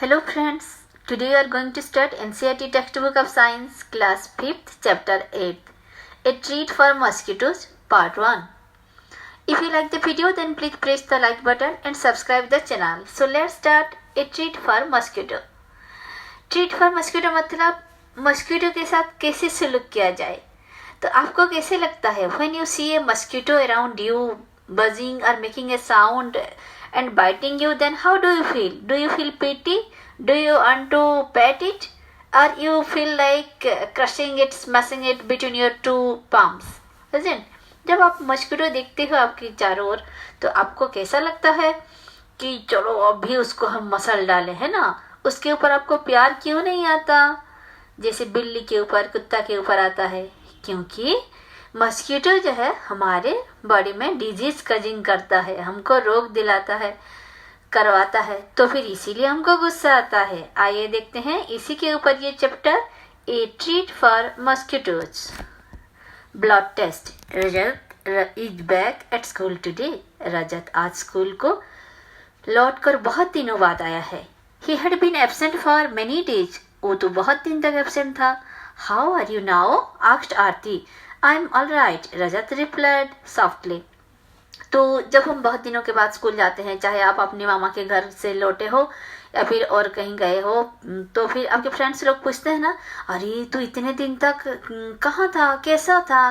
Hello friends, today we are going to start NCERT textbook of science class 5th chapter 8, A Treat for Mosquitoes part 1. If you like the video then please press the like button and subscribe the channel. So let's start A Treat for Mosquito. Treat for Mosquito मतलब mosquito के साथ कैसे सलूक किया जाए. तो आपको कैसे लगता है when you see a mosquito around you buzzing or making a sound and biting you, then how do you feel? Do you feel pity? Do you want to pet it? Or you feel like crushing it, smashing it between your two palms? Isn't? जब आप mosquito देखते हो आपके चारों ओर तो आपको कैसा लगता है कि चलो अभी उसको हम मसल डालें, है ना. उसके ऊपर आपको प्यार क्यों नहीं आता जैसे बिल्ली के ऊपर, कुत्ता के ऊपर आता है? क्योंकि मस्कीटो जो है हमारे बॉडी में डिजीज कजिंग करता है, हमको रोग दिलाता है, करवाता है, तो फिर इसीलिए हमको गुस्सा आता है. आइए देखते हैं इसी के ऊपर ये chapter, a treat for mosquitoes. Blood test. Rajat is back at school today. Rajat आज स्कूल को लौट कर बहुत दिनों बाद आया है. He had been absent for many days. वो तो बहुत दिन तक एब्सेंट था. How are you now? Asked Aarti. I am all right, Rajat replied softly. तो जब हम बहुत दिनों के बाद स्कूल जाते हैं, चाहे आप अपने मामा के घर से लौटे हो या फिर और कहीं गए हो, तो फिर आपके फ्रेंड्स लोग पूछते हैं ना, अरे तू इतने दिन तक कहाँ था, कैसा था,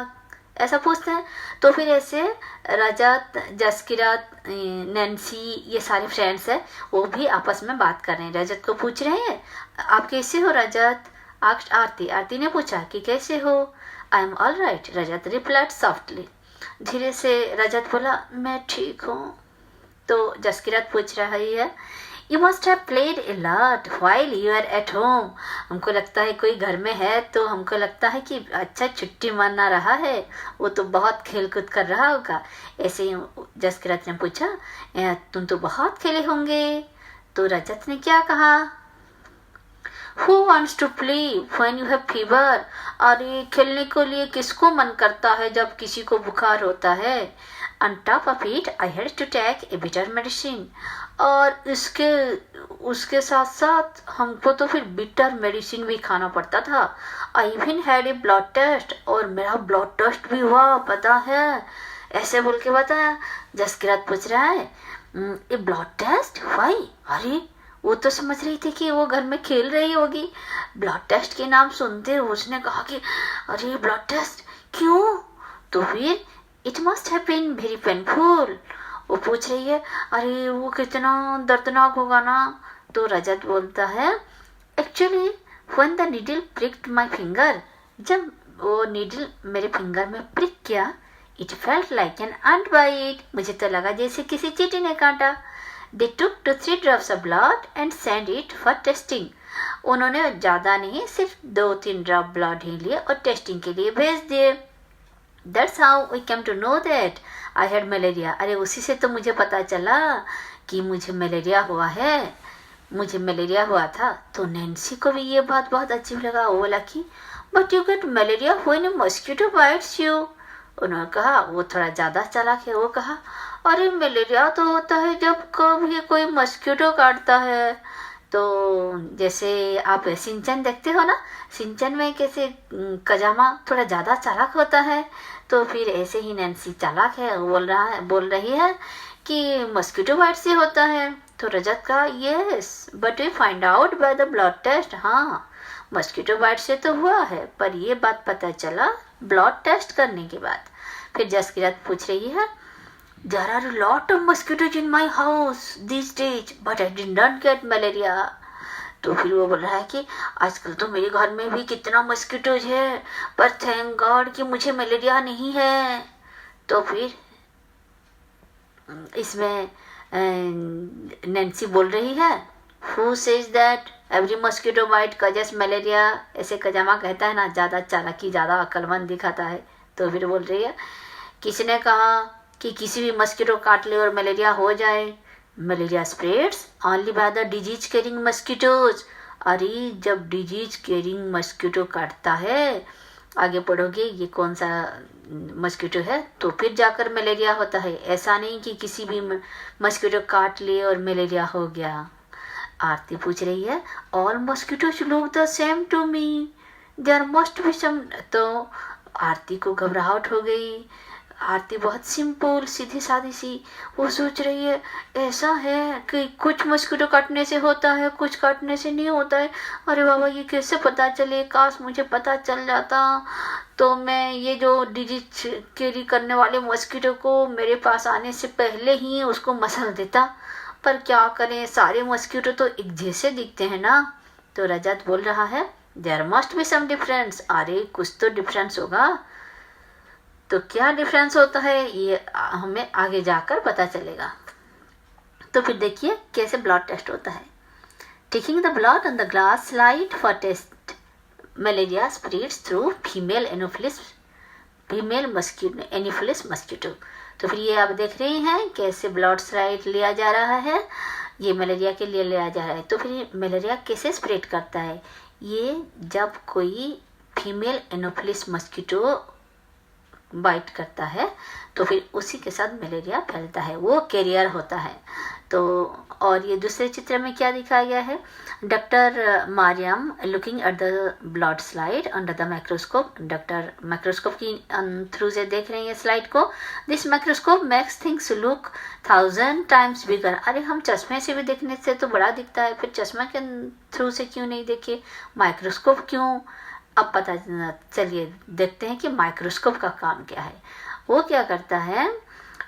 ऐसा पूछते हैं. तो फिर ऐसे रजत, जसकिरत, नैन्सी, ये सारे फ्रेंड्स हैं, वो भी आपस में बात कर रहे हैं. रजत को पूछ रहे हैं, आप कैसे हो रजत? आस्क्ड आरती. आरती ने पूछा कि कैसे हो? आई am all right, Rajat replied softly. धीरे से रजत बोला, मैं ठीक हूँ. तो जसकिरत पूछ रही है, you must have played a lot while you are at home. हमको लगता है कोई घर में है तो हमको लगता है कि अच्छा छुट्टी मना रहा है, वो तो बहुत खेल कूद कर रहा होगा. ऐसे ही जसकिरत ने पूछा, तुम तो बहुत खेले होंगे. तो रजत ने क्या कहा, Who wants to play when you have fever? अरे खेलने के लिए किसको मन करता है जब किसी को बुखार होता है. On top of it, I had to take a bitter medicine. और उसके साथ साथ हमको तो फिर बिटर मेडिसिन भी खाना पड़ता था. I even had a blood test. और मेरा ब्लड टेस्ट भी हुआ, पता है. ऐसे बोल के बताया. जसकिरत पूछ रहा है, ए ब्लड टेस्ट? Why? अरे वो तो समझ रही थी कि वो घर में खेल रही होगी. ब्लड टेस्ट के नाम सुनते उसने कहा कि अरे ब्लड टेस्ट क्यों? तो फिर it must have been very painful. वो पूछ रही है, अरे वो कितना दर्दनाक होगा ना. तो रजत बोलता है, actually when the needle pricked my finger. जब वो नीडल मेरे फिंगर में प्रिक किया, it felt like an ant bite. मुझे तो लगा जैसे किसी चींटी ने काटा. They took 2-3 drops of blood and sent it for testing. उन्होंने ज़्यादा नहीं, सिर्फ 2-3 ड्रॉप ब्लड ही लिए और टेस्टिंग के लिए भेज दिए. That's how we came to know that I had malaria. अरे उसी से तो मुझे पता चला कि मुझे मलेरिया हुआ है, मुझे मलेरिया हुआ था. तो नैन्सी को भी ये बात बहुत अच्छी लगा. वो बोला कि But you get malaria when a mosquito bites you. उन्होंने कहा, वो थोड़ा ज़्यादा चालाक है. वो कहा, अरे मलेरिया तो होता है जब कभी कोई मस्कीटो काटता है. तो जैसे आप सिंचन देखते हो ना, सिंचन में कैसे कजामा थोड़ा ज़्यादा चालाक होता है, तो फिर ऐसे ही नैन्सी चालाक है. बोल रही है कि मस्कीटो बाइट से होता है. तो रजत का, yes but we find out by the blood test. हाँ, मस्कीटो बाइट से तो हुआ है, पर ये बात पता चला ब्लड टेस्ट करने के बाद. फिर जसकिरत पूछ रही है, There are a lot of mosquitoes in my house these days, but I did not get malaria. तो फिर वो बोल रहा है कि आजकल तो मेरे घर में भी कितना मस्कीटोज है, पर थैंक गॉड कि मुझे मलेरिया नहीं है. तो फिर इसमें नैन्सी बोल रही है, Who says that every mosquito bite causes malaria? ऐसे कजामा कहता है ना, ज़्यादा चालाकी, ज़्यादा अक्लमंद दिखाता है. तो फिर बोल रही है, किसने कहा कि किसी भी मस्कीटो काट ले और मलेरिया हो जाए? Malaria spreads only by the disease carrying mosquitoes. अरे जब डिजीज कैरिंग मस्कीटो काटता है, आगे पढ़ोगे ये कौन सा मस्कीटो है, तो फिर जाकर मलेरिया होता है. ऐसा नहीं कि किसी भी मस्कीटो काट लिए और मलेरिया हो गया. आरती पूछ रही है, all mosquitoes look the same to me, there must be some. तो आरती को घबराहट हो गई। आरती बहुत सिंपल सीधी सादी सी, वो सोच रही है ऐसा है कि कुछ मस्किटो काटने से होता है, कुछ काटने से नहीं होता है। अरे बाबा, ये कैसे पता चले, काश मुझे पता चल जाता तो मैं ये जो डिजीज कैरी करने वाले मस्किटो को मेरे पास आने से पहले ही उसको मसल देता। पर क्या करें, सारे मस्किटो तो एक जैसे दिखते हैं ना। तो रजत बोल रहा है, there must be some difference, अरे कुछ तो डिफरेंस होगा। तो क्या डिफरेंस होता है ये हमें आगे जाकर पता चलेगा। तो फिर देखिए कैसे ब्लड टेस्ट होता है। Taking the blood on the glass slide for test malaria spreads through female anopheles mosquito. तो फिर ये आप देख रहे हैं कैसे ब्लड स्लाइड लिया जा रहा है, ये मलेरिया के लिए लिया जा रहा है। तो फिर मलेरिया कैसे स्प्रेड करता है, ये जब कोई फीमेल एनोफिलिस मस्किटो बाइट करता है तो फिर उसी के साथ मलेरिया फैलता है, वो कैरियर होता है। तो और ये दूसरे चित्र में क्या दिखाया गया है, doctor Mariam looking at the blood slide under the microscope. Doctor microscope की थ्रू से देख रहे हैं स्लाइड को। This microscope makes things look 1000 times bigger. अरे हम चश्मे से भी देखने से तो बड़ा दिखता है, फिर चश्मा के थ्रू से क्यों नहीं देखे, माइक्रोस्कोप क्यों। अब पता चलिए देखते हैं कि माइक्रोस्कोप का काम क्या है। वो क्या करता है,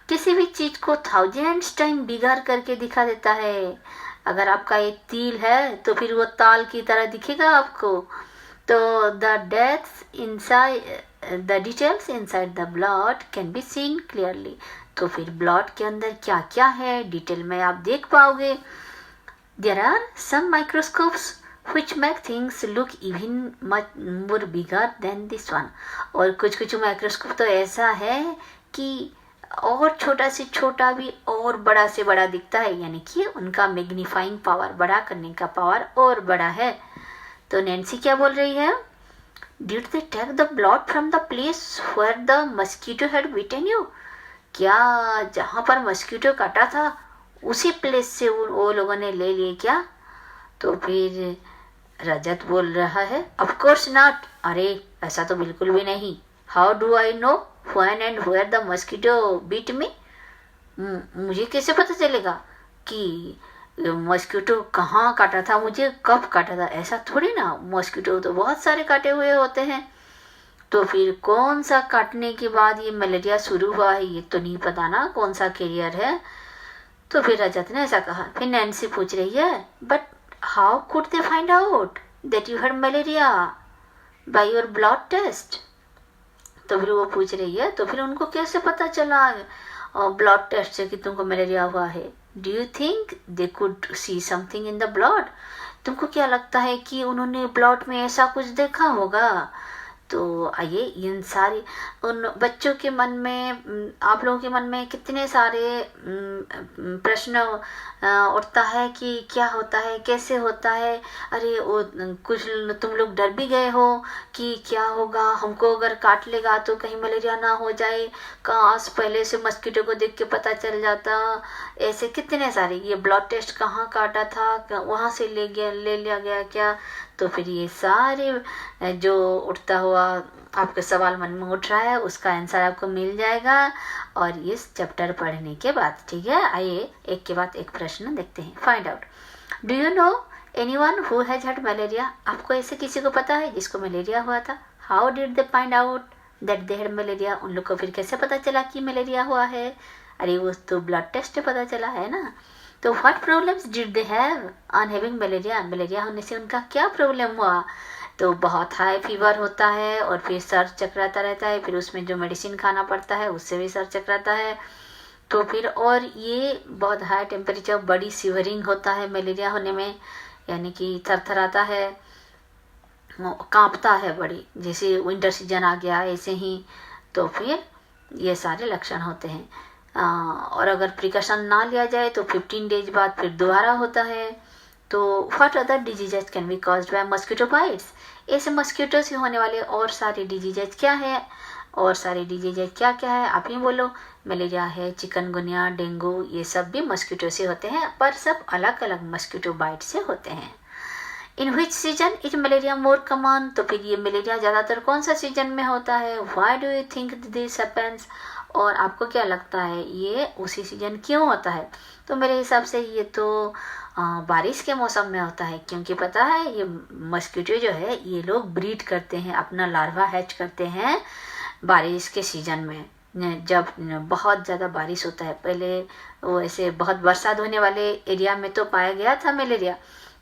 किसी भी चीज को 1000 टाइम बिगाड़ करके दिखा देता है। अगर आपका एक तिल है तो फिर वो ताल की तरह दिखेगा आपको। तो the details inside the blood can be seen clearly. तो फिर ब्लड के अंदर क्या क्या है डिटेल में आप देख पाओगे। There are some microscopes which make things look even much more bigger than this one। और कुछ माइक्रोस्कोप तो ऐसा है कि और छोटा से छोटा भी और बड़ा से बड़ा दिखता है, यानी कि उनका मैग्नीफाइंग पावर, बड़ा करने का पावर और बड़ा है। तो नैन्सी क्या बोल रही है, did they take the blood from the place where the mosquito had bitten you. क्या जहाँ पर मस्कीटो काटा था उसी प्लेस से वो लोगों ने ले लिए क्या। तो फिर रजत बोल रहा है, ऑफ कोर्स नॉट, अरे ऐसा तो बिल्कुल भी नहीं। How do I know when and where the mosquito bit me. मुझे कैसे पता चलेगा कि मस्कीटो कहाँ काटा था, मुझे कब काटा था। ऐसा थोड़ी ना, मस्कीटो तो बहुत सारे काटे हुए होते हैं। तो फिर कौन सा काटने के बाद ये मलेरिया शुरू हुआ है ये तो नहीं पता ना, कौन सा कैरियर है। तो फिर रजत ने ऐसा कहा। फिर नैन्सी पूछ रही है, but how could they find out that you had malaria by your blood test। तो फिर वो पूछ रही है, तो फिर उनको कैसे पता चला ब्लड टेस्ट से कि तुमको मलेरिया हुआ है। Do you think they could see something in the blood. तुमको क्या लगता है कि उन्होंने ब्लड में ऐसा कुछ देखा होगा। तो आइए इन सारे उन बच्चों के मन में, आप लोगों के मन में कितने सारे प्रश्न उठता है कि क्या होता है, कैसे होता है। अरे वो कुछ तुम लोग डर भी गए हो कि क्या होगा, हमको अगर काट लेगा तो कहीं मलेरिया ना हो जाए, काश पहले से मस्कीटो को देख के पता चल जाता। ऐसे कितने सारे, ये ब्लड टेस्ट कहाँ काटा था, वहाँ से ले लिया गया क्या। तो फिर ये सारे जो उठता हुआ आपका सवाल मन में उठ रहा है उसका आंसर आपको मिल जाएगा और इस चैप्टर पढ़ने के बाद। ठीक है, आइए एक के बाद एक प्रश्न देखते हैं। Find out, do you know anyone who has had malaria. आपको ऐसे किसी को पता है जिसको मलेरिया हुआ था। How did they find out that they had malaria. उन लोग को फिर कैसे पता चला कि मलेरिया हुआ है। अरे वो तो ब्लड टेस्ट से पता चला है ना। तो what problems did they have on having malaria. Malaria होने से उनका क्या प्रॉब्लम हुआ। तो बहुत हाई फीवर होता है और फिर सर चकराता रहता है, फिर उसमें जो मेडिसिन खाना पड़ता है उससे भी सर चकराता है। तो फिर और ये बहुत हाई टेम्परेचर, बड़ी शिवरिंग होता है मलेरिया होने में, यानी कि थरथराता है, कांपता है बड़ी, जैसे विंटर सीजन आ गया ऐसे ही। तो फिर ये सारे लक्षण होते हैं। और अगर प्रिकॉशन ना लिया जाए तो 15 डेज बाद फिर दोबारा होता है। तो what other diseases can be caused by mosquito bytes. ऐसे मस्कीटो से होने वाले और सारे डिजीजेज क्या है और सारे डिजीज क्या क्या है आप ही बोलो। मलेरिया है, चिकनगुनिया, डेंगू, ये सब भी मस्कीटो से होते हैं, पर सब अलग अलग मस्कीटो बाइट से होते हैं। In which season is malaria more common, तो फिर ये मलेरिया ज़्यादातर कौन सा सीजन में होता है। Why do you think this happens, और आपको क्या लगता है ये उसी सीजन क्यों होता है। तो मेरे हिसाब से ये तो बारिश के मौसम में होता है, क्योंकि पता है ये मस्कीटो जो है ये लोग ब्रीड करते हैं, अपना लार्वा हैच करते हैं बारिश के सीजन में, जब बहुत ज़्यादा बारिश होता है। पहले वो ऐसे बहुत बरसात होने वाले एरिया में तो पाया गया था मलेरिया,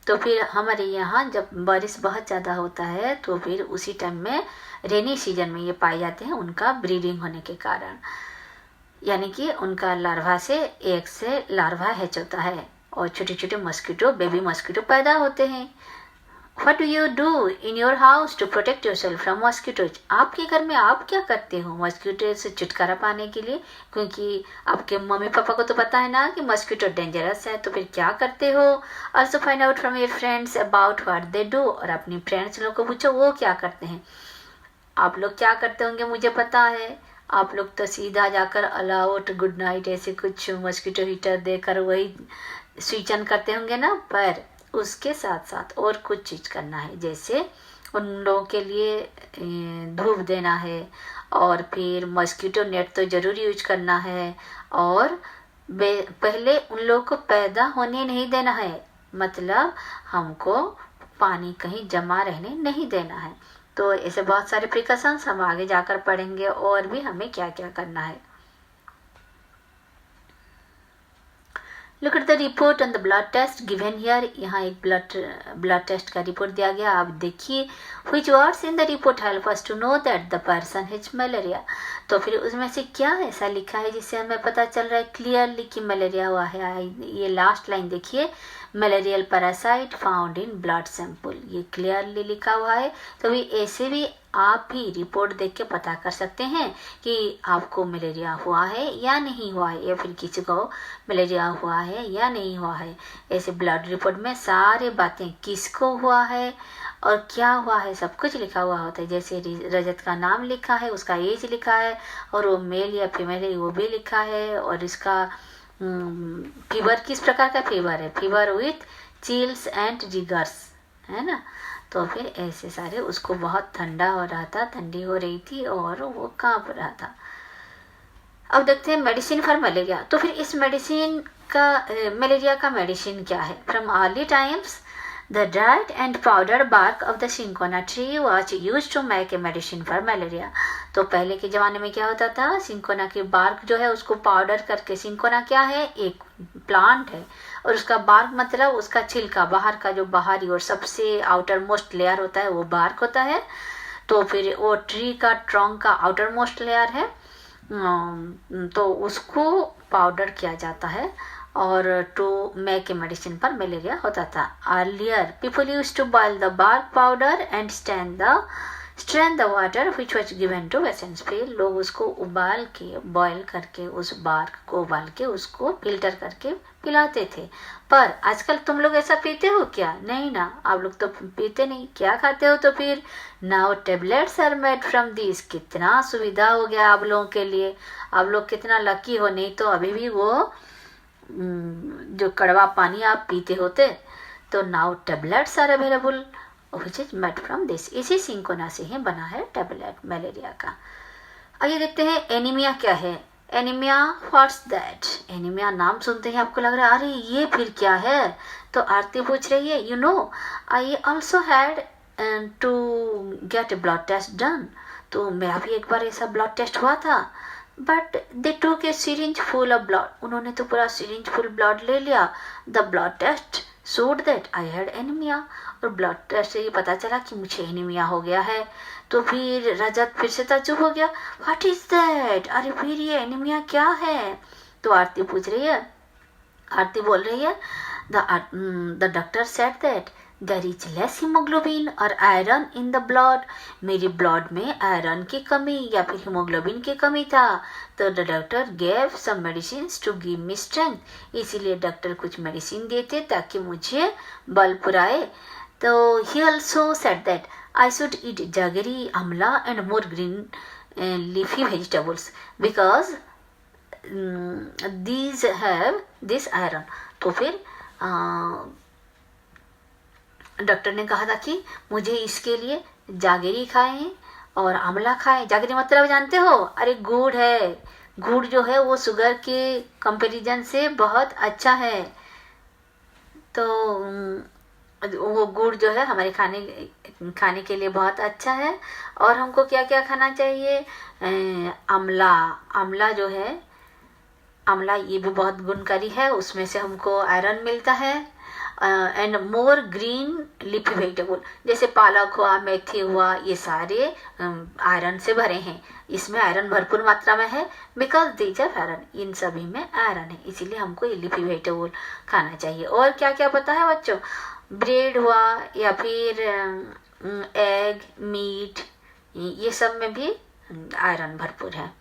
तो फिर हमारे यहाँ जब बारिश बहुत ज़्यादा होता है तो फिर उसी टाइम में रेनी सीजन में ये पाए जाते हैं, उनका ब्रीडिंग होने के कारण, यानी कि उनका लार्वा से एक से लार्वा हैच होता है और छोटे छोटे मस्कीटो, बेबी मस्कीटो पैदा होते हैं। What do you do in your house to protect yourself from mosquitoes? आपके घर में आप क्या करते हो मस्कीटो से छुटकारा पाने के लिए, क्योंकि आपके मम्मी पापा को तो पता है ना कि मस्कीटो डेंजरस है, तो फिर क्या करते हो। Also find out from your friends about what they do, और अपनी फ्रेंड्स लोग को पूछो वो क्या करते हैं। आप लोग क्या करते होंगे मुझे पता है, आप लोग तो सीधा जाकर ऑल आउट, गुड नाइट, ऐसे कुछ मस्कीटो हीटर देकर वही स्विच ऑन करते होंगे ना, पर उसके साथ साथ और कुछ चीज़ करना है, जैसे उन लोगों के लिए धूप देना है, और फिर मस्कीटो नेट तो ज़रूर यूज करना है, और पहले उन लोगों को पैदा होने नहीं देना है, मतलब हमको पानी कहीं जमा रहने नहीं देना है। तो ऐसे बहुत सारे प्रिकॉशंस हम आगे जाकर पढ़ेंगे, और भी हमें क्या क्या करना है। Look at the report on the blood test given here. यहाँ एक blood test का रिपोर्ट दिया गया, आप देखिए। Which words in the report help us to know that the person has malaria? तो फिर उसमें से क्या ऐसा लिखा है जिससे हमें पता चल रहा है क्लियरली कि मलेरिया हुआ है। ये लास्ट लाइन देखिए, malarial parasite found in blood sample, ये क्लियरली लिखा हुआ है। तो भी ऐसे भी आप भी रिपोर्ट देख के पता कर सकते हैं कि आपको मलेरिया हुआ है या नहीं हुआ है, या फिर किसी को मलेरिया हुआ है या नहीं हुआ है। ऐसे ब्लड रिपोर्ट में सारे बातें, किसको हुआ है और क्या हुआ है, सब कुछ लिखा हुआ होता है। जैसे रजत का नाम लिखा है, उसका एज लिखा है, और वो मेल या फीमेल है वो भी लिखा है, और इसका फीवर किस प्रकार का फीवर है, फीवर विथ चिल्स एंड जिगर्स, है ना। तो फिर ऐसे सारे, उसको बहुत ठंडा हो रहा था, ठंडी हो रही थी और वो कांप रहा था। अब देखते हैं मेडिसिन फॉर मलेरिया। तो फिर इस मेडिसिन का, मलेरिया का मेडिसिन क्या है। From early times the dried and powdered bark of the cinchona tree was used to make a medicine for malaria। तो पहले के ज़माने में क्या होता था, सिंकोना की बार्क जो है उसको पाउडर करके, सिंकोना क्या है, एक प्लांट है, और उसका बार्क मतलब उसका छिलका, बाहर का जो बाहरी और सबसे आउटर मोस्ट लेयर होता है वो बार्क होता है। तो फिर वो ट्री का ट्रंक का आउटर मोस्ट लेयर है, तो उसको पाउडर किया जाता है और टू मेक ए मेडिसिन पर मलेरिया होता था। Earlier people use to boil the bark powder and strain the water which was given to patients. फिर लोग उसको उबाल के, बॉयल करके, उस बार्क को उबाल के उसको फिल्टर करके पिलाते थे। पर आजकल तुम लोग ऐसा पीते हो क्या? नहीं ना, आप लोग तो पीते नहीं। क्या खाते हो? तो फिर now tablets are made from this. कितना सुविधा हो गया आप लोगों के लिए, आप लोग कितना लकी हो, नहीं तो अभी भी वो जो कड़वा पानी आप पीते होते। तो now tablets are available which is made from this. इसी सिंकोना से ही बना है टेबलेट मलेरिया का। आइए देखते हैं एनीमिया क्या है। Anaemia, what's that? एनीमिया नाम सुनते ही आपको लग रहा है अरे ये फिर क्या है। तो आरती पूछ रही है, you know I also had to get a blood test done. तो मेरा भी एक बार ऐसा ब्लड टेस्ट हुआ था, but they took a syringe full of blood. उन्होंने तो पूरा सिरिंज फुल ब्लड ले लिया। The blood test showed that I had anaemia. और ब्लड टेस्ट से ये पता चला कि मुझे एनीमिया हो गया है। तो फिर रजत फिर से ताज्जुब हो गया, व्हाट इज दैट? अरे फिर ये एनीमिया क्या है? तो आरती पूछ रही है, आरती बोल रही है, the doctor said that there is less haemoglobin और आयरन इन द ब्लड। मेरे ब्लड में आयरन की कमी या फिर हीमोग्लोबिन की कमी था। तो the doctor gave some medicine to give me strength. इसीलिए डॉक्टर कुछ मेडिसिन देते ताकि मुझे बल पुराए। तो he also said that I should eat jaggery, amla and more green leafy vegetables because these have this iron. तो फिर डॉक्टर ने कहा था कि मुझे इसके लिए जागरी खाएं और आंवला खाएं. जागरी मतलब जानते हो? अरे गुड़ है. गुड़ जो है वो शुगर के कंपैरिजन से बहुत अच्छा है. तो वो गुड़ जो है हमारे खाने के लिए बहुत अच्छा है. और हमको क्या क्या खाना चाहिए? आंवला जो है, आंवला ये भी बहुत गुणकारी है, उसमें से हमको आयरन मिलता है. And more green leafy vegetable जैसे पालक हुआ, मेथी हुआ, ये सारे आयरन से भरे हैं. इसमें आयरन भरपूर मात्रा में है बिकॉज दीज आर आयरन. इन सभी में आयरन है, इसीलिए हमको ये लीफी वेजिटेबल खाना चाहिए. और क्या क्या पता है बच्चों? ब्रेड हुआ या फिर एग, मीट, ये सब में भी आयरन भरपूर है.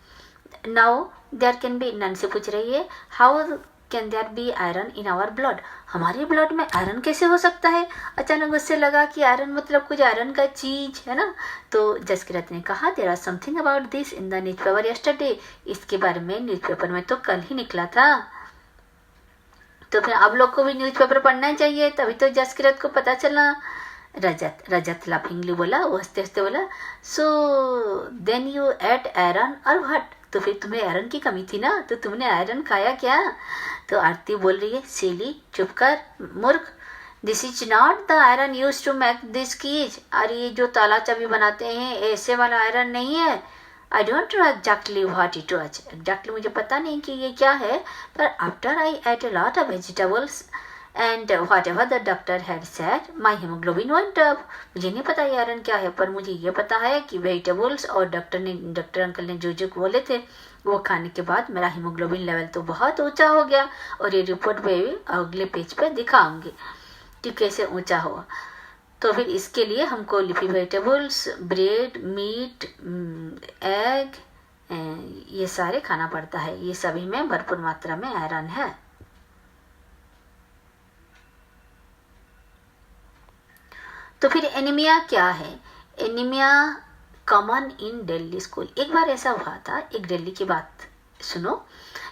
Now there can be, Nancy पूछ रही है, how can there be iron in our blood? हमारे ब्लड में आयरन कैसे हो सकता है? अचानक उससे लगा कि आयरन मतलब कुछ आयरन का चीज है ना. तो जसकिरत ने कहा there are something about this in the newspaper yesterday. इसके बारे में न्यूज़पेपर में तो कल ही निकला था. तो फिर आप लोग को भी न्यूज़पेपर पढ़ना चाहिए, तभी तो जसकिरत को पता चला. रजत लाफिंगली बोला, वो हंसते हंसते बोला, so then you ate iron और व्हाट? तो फिर तुम्हें आयरन की कमी थी ना, तो तुमने आयरन खाया क्या? तो आरती बोल रही है, सिली, चुप कर मूर्ख, this is not the iron use to make this keys. अरे ये जो ताला चाबी बनाते हैं ऐसे वाला आयरन नहीं है. I don't know exactly what it was. Exactly मुझे पता नहीं कि ये क्या है, पर after I at a lot of vegetables and what ever the doctor had said my haemoglobin went up. मुझे नहीं पता ये आयरन क्या है, पर मुझे ये पता है कि वेजिटेबल्स और डॉक्टर अंकल ने जो बोले थे वो खाने के बाद मेरा हीमोग्लोबिन लेवल तो बहुत ऊंचा हो गया. और ये रिपोर्ट पे भी अगले पेज पे दिखाऊंगी कि कैसे ऊंचा हुआ. तो फिर इसके लिए हमको leafy vegetables, bread, meat, egg, ये सारे खाना पड़ता है. ये सभी में भरपूर मात्रा में आयरन है. तो फिर एनीमिया क्या है? Anaemia common in Delhi school. एक बार ऐसा हुआ था, एक दिल्ली की बात सुनो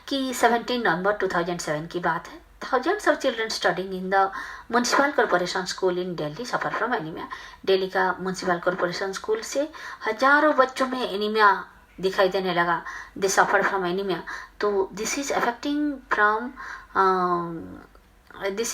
कि 17 नवंबर 2007 की बात है. Thousands of children studying in the municipal corporation school in Delhi suffer from anemia. Delhi का म्यूनसिपल कॉरपोरेशन स्कूल से हजारों बच्चों में एनीमिया दिखाई देने लगा. They suffer from anaemia. तो this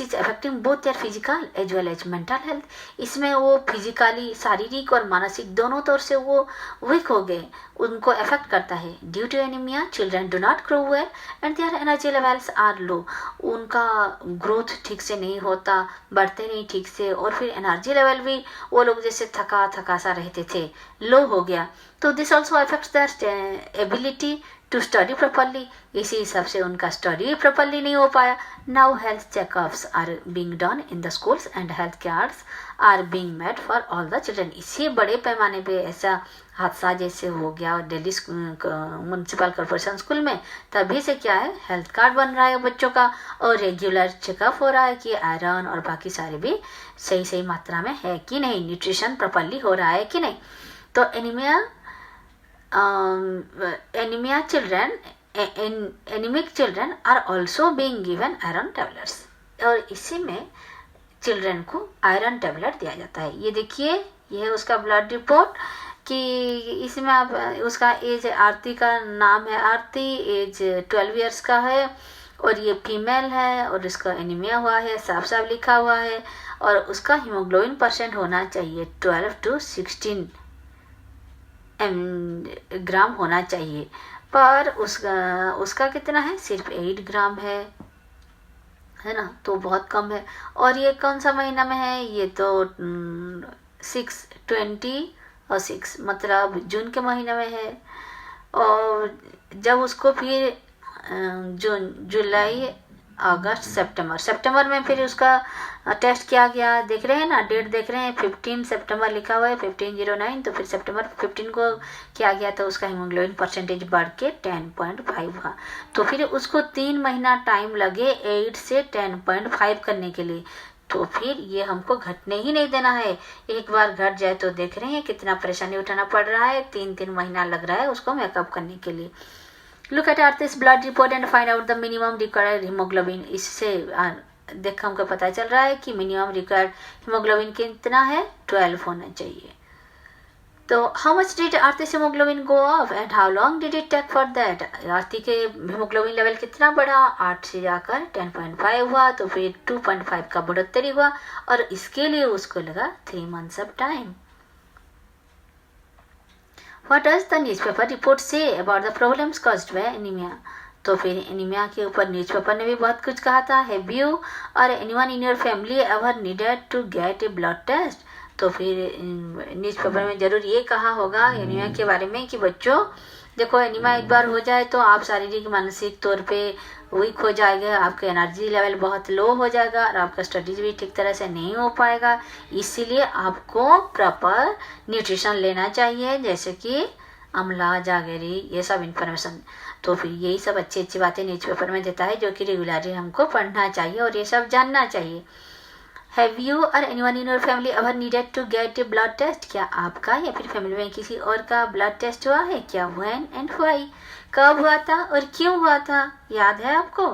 is affecting both their physical as well as mental health. इसमें वो फिजिकली, शारीरिक और मानसिक दोनों तौर से वो वीक हो गए, उनको अफेक्ट करता है. Due to anaemia children do not grow well and their energy levels are low. उनका ग्रोथ ठीक से नहीं होता, बढ़ते नहीं ठीक से, और फिर एनर्जी लेवल भी वो लोग जैसे थका सा रहते थे, लो हो गया. तो this also affects their ability to study properly. इसी हिसाब से उनका स्टडी प्रॉपरली नहीं हो पाया. Now health checkups are being done in the schools and health cares are being made for all the children. इसी बड़े पैमाने पे ऐसा हादसा जैसे हो गया दिल्ली म्यूनसिपल कॉरपोरेशन स्कूल में, तभी से क्या है, हेल्थ कार्ड बन रहा है बच्चों का और रेगुलर चेकअप हो रहा है कि आयरन और बाकी सारे भी सही मात्रा में है कि नहीं, न्यूट्रिशन प्रॉपरली हो रहा है कि नहीं. तो anemic children are also being given iron tablets. और इसी में चिल्ड्रन को आयरन टेबलेट दिया जाता है. ये देखिए, ये है उसका ब्लड रिपोर्ट कि इसमें आप उसका एज, आरती का नाम है आरती, एज 12 इयर्स का है और ये फीमेल है और इसका एनीमिया हुआ है, साफ लिखा हुआ है. और उसका हीमोग्लोबिन परसेंट होना चाहिए 12 to 16 ग्राम होना चाहिए, पर उसका कितना है, सिर्फ 8 ग्राम है ना, तो बहुत कम है. और ये कौन सा महीना में है, ये तो 6/20 मतलब जून के महीने में है. और जब उसको फिर जून, जुलाई, अगस्त, सितंबर में फिर उसका टेस्ट किया गया. देख रहे हैं ना, डेट देख रहे हैं, 15 सितंबर लिखा हुआ है, 1509. तो फिर सितंबर 15 को किया गया तो उसका हीमोग्लोबिन परसेंटेज बढ़ के 10.5 हुआ. तो फिर उसको 3 महीना टाइम लगे 8 से 10.5 करने के लिए. तो फिर ये हमको घटने ही नहीं देना है। एक बार घट जाए तो देख रहे हैं कितना परेशानी उठाना पड़ रहा है, 3 महीना लग रहा है उसको मेकअप करने के लिए। Look at Aarti's blood report and find out the minimum required haemoglobin. इससे देख हमको पता चल रहा है कि मिनिमम रिक्वायर्ड हीमोग्लोबिन कितना है, 12 होना चाहिए। तो how much did Aarti's haemoglobin go up and how long did it take for that. Aarti के हीमोग्लोबिन लेवल कितना बढ़ा, 8 से जाकर 10.5 हुआ, तो फिर 2.5 का बढ़ोतरी हुआ और इसके लिए उसको लगा 3 months of time. What does the newspaper report say about the problems caused by anemia? तो फिर एनीमिया के ऊपर न्यूज़पेपर ने भी बहुत कुछ कहा था। Have you or anyone in your family ever needed to get a blood test? तो फिर न्यूज़पेपर में जरूर ये कहा होगा एनीमिया के बारे में कि बच्चों देखो, एनीमिया एक बार हो जाए तो आप शारीरिक मानसिक तौर पे वीक हो जाएगा, आपका एनर्जी लेवल बहुत लो हो जाएगा और आपका स्टडीज भी ठीक तरह से नहीं हो पाएगा। इसीलिए आपको प्रॉपर न्यूट्रिशन लेना चाहिए, जैसे कि अमला, जागरी, ये सब इन्फॉर्मेशन। तो फिर यही सब अच्छी अच्छी बातें न्यूज़पेपर में देता है जो कि रेगुलरली हमको पढ़ना चाहिए और ये सब जानना चाहिए। Have you or anyone in your family ever needed to get a blood test? क्या आपका या फिर फैमिली में किसी और का ब्लड टेस्ट हुआ है क्या? When and why? कब हुआ था और क्यों हुआ था, याद है आपको?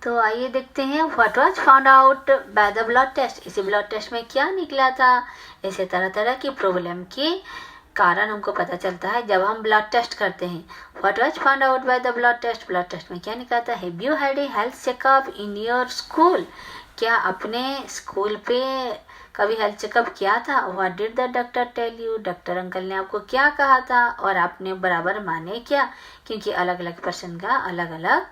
तो आइए देखते हैं what was found out by the blood test. इसी ब्लड टेस्ट में क्या निकला था। ऐसे तरह तरह की प्रॉब्लम की कारण हमको पता चलता है जब हम ब्लड टेस्ट करते हैं। What was found out by the blood test, blood test में क्या निकला था। Have you had a health checkup in your school, क्या अपने स्कूल पे कभी हेल्थ चेकअप किया था। What did the doctor tell you, doctor uncle ने आपको क्या कहा था और आपने बराबर माने क्या, क्योंकि अलग अलग पर्सन का अलग अलग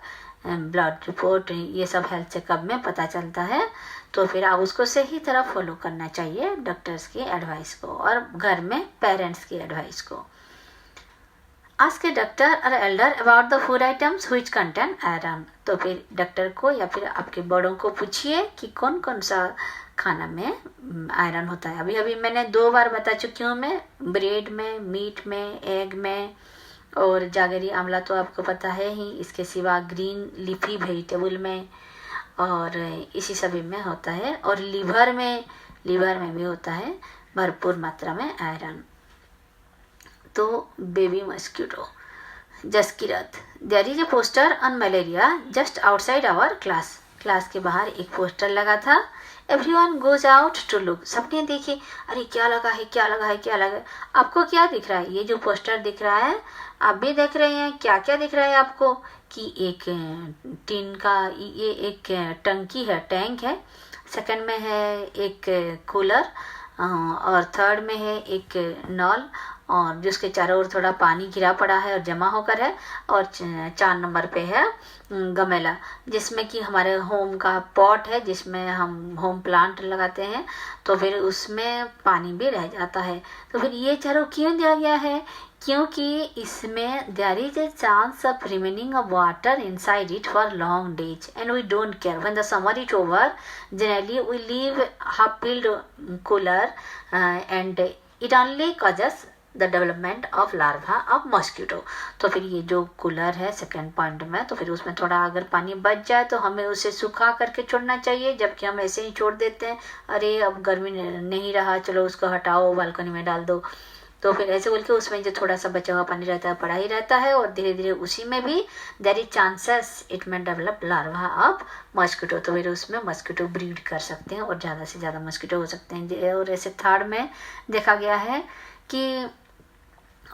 ब्लड रिपोर्ट ये सब हेल्थ चेकअप में पता चलता है। तो फिर आप उसको सही तरह फॉलो करना चाहिए, डॉक्टर्स की एडवाइस को और घर में पेरेंट्स की एडवाइस को। आस्क ए डॉक्टर और Elder about the food items which contain iron. तो फिर डॉक्टर को या फिर आपके बड़ों को पूछिए कि कौन कौन सा खाना में आयरन होता है। अभी अभी मैंने 2 बार बता चुकी हूँ मैं, ब्रेड में, मीट में, एग में और जागरी आंवला तो आपको पता है ही। इसके सिवा ग्रीन लीफी वेजिटेबल में और इसी सभी में होता है। और लीवर में भी होता है भरपूर मात्रा में आयरन। तो baby mosquito Jaskirat, there is a poster on malaria just outside our class. Class के बाहर एक पोस्टर लगा था। Everyone goes out to look, सबने देखे, अरे क्या लगा है, क्या लगा है, क्या लगा है। आपको क्या दिख रहा है, ये जो पोस्टर दिख रहा है आप भी देख रहे हैं, क्या क्या दिख रहा है आपको कि एक टीन का ये एक टंकी है, टैंक है, सेकंड में है एक कूलर और थर्ड में है एक नल और जिसके चारों ओर थोड़ा पानी घिरा पड़ा है और जमा होकर है। और 4 नंबर पे है गमला, जिसमें कि हमारे होम का पॉट है जिसमें हम होम प्लांट लगाते हैं, तो फिर उसमें पानी भी रह जाता है। तो फिर ये चारों क्यों दिया गया है, क्योंकि इसमें there is a chance of remaining of water inside it for long days and we don't care when the summer is over. Generally we leave half filled cooler and it only causes the development of larva of mosquito. तो फिर ये जो cooler है second point में, तो फिर उसमें थोड़ा अगर पानी बच जाए तो हमें उसे सूखा करके छोड़ना चाहिए, जबकि हम ऐसे ही छोड़ देते हैं, अरे अब गर्मी नहीं रहा चलो उसको हटाओ बालकनी में डाल दो। तो फिर ऐसे बोल के उसमें जो थोड़ा सा बचा हुआ पानी रहता है पड़ा ही रहता है और धीरे धीरे उसी में भी देयर इज चांसेस इट में डेवलप लार्वा ऑफ मॉस्किटो। तो फिर उसमें मॉस्किटो ब्रीड कर सकते हैं और ज़्यादा से ज़्यादा मॉस्किटो हो सकते हैं। और ऐसे थर्ड में देखा गया है कि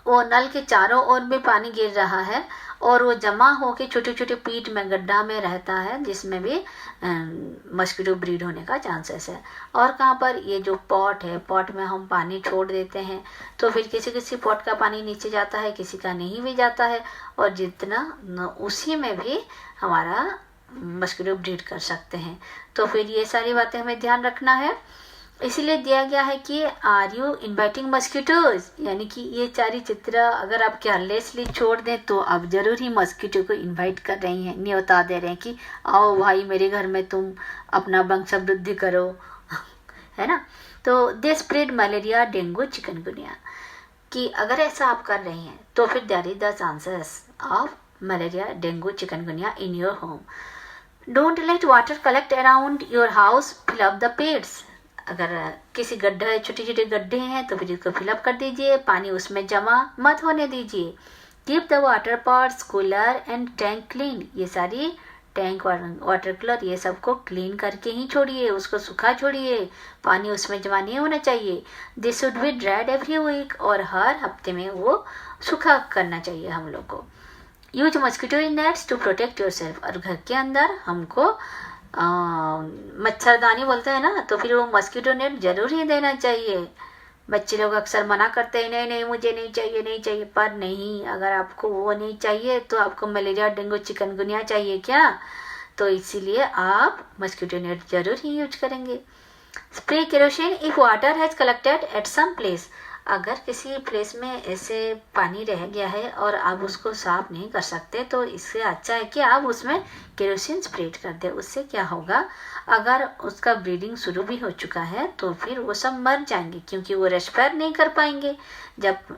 वो नल के चारों ओर भी पानी गिर रहा है और वो जमा होके छोटे छोटे पीट में गड्ढा में रहता है, जिसमें भी मस्किटो ब्रीड होने का चांसेस है। और कहाँ पर ये जो पॉट है, पॉट में हम पानी छोड़ देते हैं तो फिर किसी किसी पॉट का पानी नीचे जाता है, किसी का नहीं भी जाता है, और जितना उसी में भी हमारा मस्किटो ब्रीड कर सकते हैं। तो फिर ये सारी बातें हमें ध्यान रखना है। इसीलिए दिया गया है कि आर यू इन्वाइटिंग मस्किटोज, यानी कि ये चारी चित्र अगर आप केयरलेसली छोड़ दें तो आप जरूर ही मस्किटो को इनवाइट कर रही हैं, न्योता दे रहे हैं कि आओ भाई मेरे घर में तुम अपना वंशवृद्धि करो है ना। तो they spread malaria, dengue, chikungunya. कि अगर ऐसा आप कर रहे हैं तो फिर there is the chances of malaria, dengue, chikungunya in your home. Don't let water collect around your house, fill up the pits. अगर किसी गड्ढे, छोटे छोटे गड्ढे हैं तो फिर इसको फिलअप कर दीजिए, पानी उसमें जमा मत होने दीजिए। Keep the water pots, cooler and tank clean. ये सारी टैंक, वाटर कूलर, ये सबको क्लीन करके ही छोड़िए, उसको सूखा छोड़िए, पानी उसमें जमा नहीं होना चाहिए। This should be dried every week, और हर हफ्ते में वो सूखा करना चाहिए हम लोग को। Use mosquito nets to protect yourself. और घर के अंदर हमको मच्छरदानी बोलते हैं ना, तो फिर वो मस्किटो नेट जरूर ही देना चाहिए। बच्चे लोग अक्सर मना करते हैं, नहीं नहीं मुझे नहीं चाहिए, नहीं चाहिए, पर नहीं, अगर आपको वो नहीं चाहिए तो आपको मलेरिया, डेंगू, चिकनगुनिया चाहिए क्या? तो इसीलिए आप मस्किटो नेट जरूर ही यूज करेंगे। Spray kerosene if water has collected at some place. अगर किसी प्लेस में ऐसे पानी रह गया है और आप उसको साफ नहीं कर सकते तो इससे अच्छा है कि आप उसमें केरोसिन स्प्रे कर दें। उससे क्या होगा, अगर उसका ब्लीडिंग शुरू भी हो चुका है तो फिर वो सब मर जाएंगे, क्योंकि वो रेस्पायर नहीं कर पाएंगे। जब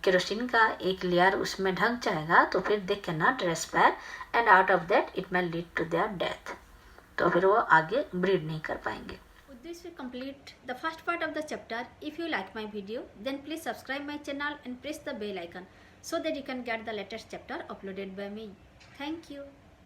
केरोसिन का एक लेयर उसमें ढक जाएगा तो फिर they can not respire and out of that it may lead to their death. तो फिर वो आगे ब्रीड नहीं कर पाएंगे। This will complete the first part of the chapter. If you like my video, then please subscribe my channel and press the bell icon so that you can get the latest chapter uploaded by me. Thank you.